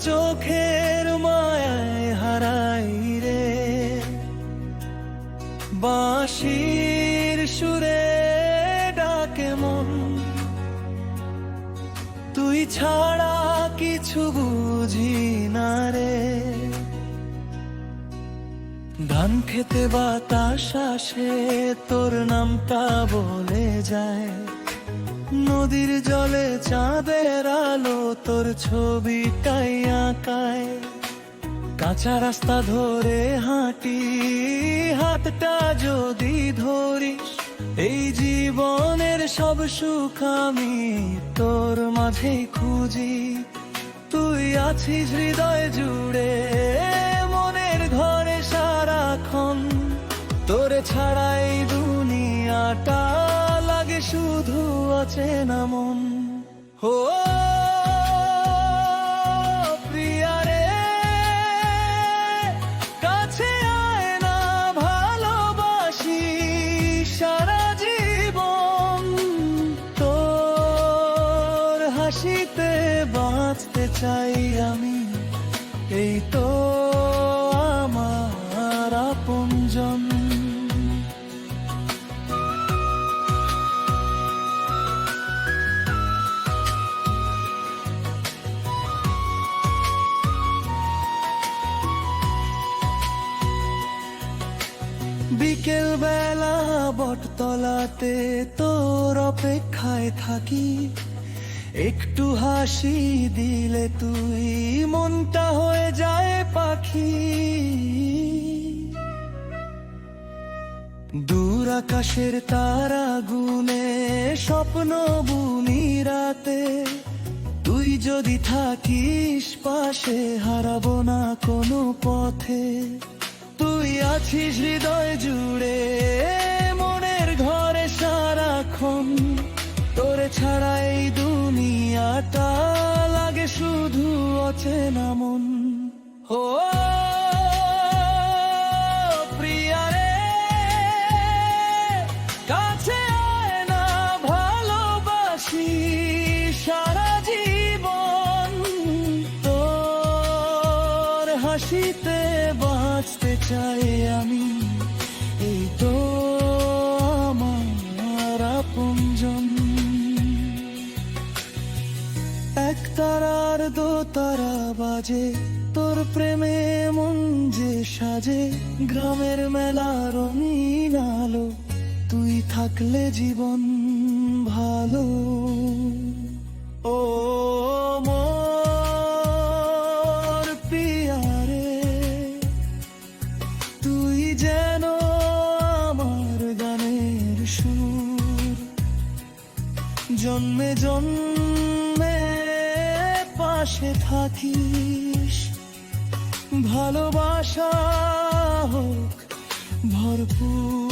চোখের মায়ায় হারাই রে, বাঁশির সুরে ডাকে মন, তুই ছাড়া কিছু বুঝি না রে। ধান খেতে বাতাস আসে, তোর নামটা বলে যায়, নদীর জলে চাঁদের আলো তোর ছবিটাই আঁকায়। কাঁচা রাস্তা ধরে হাঁটি, হাতটা যদি ধরিস, এই জীবনের সব সুখ আমি তোর মাঝেই খুঁজি। তুই আছিস হৃদয় জুড়ে, মনের ঘরে সারাক্ষণ, তোরে ছাড়াই দুনিয়াটা লাগে শুধু অচেনা মন। ও প্রিয়া রে, কাছে আয় না, ভালোবাসি সারা জীবন, তোর হাসিতে বাঁচতে চাই আমি, এই তো আমার আপনজন। বিকেল বেলা বটতলাতে তোর অপেক্ষায় থাকি, একটু হাসি দিলে তুই মনটা হয়ে যায় পাখি। দূর আকাশের তারা গুনে স্বপ্ন বুনি রাতে, তুই যদি থাকিস পাশে হারাবো না কোনো পথে। তুই আছিস হৃদয় জুড়ে, মনের ঘরে সারাক্ষণ, তোরে ছাড়া এই দুনিয়াটা লাগে শুধু অচেনা মন। ও প্রিয়া রে, কাছে আয় না, ভালোবাসি সারা জীবন, তোর হাসিতে বাঁচতে চাই আমি, এই তো আমার আপনজন। একতারার দোতারা বাজে, তোর প্রেমে মন যে সাজে, গ্রামের মেলা রঙিন আলো, তুই থাকলে জীবন ভালো। ও মোর প্রিয়া রে, তুই যেন আমার গানের সুর, জন্মে জন্মে পাশে থাকিস, ভালোবাসা হোক ভরপুর।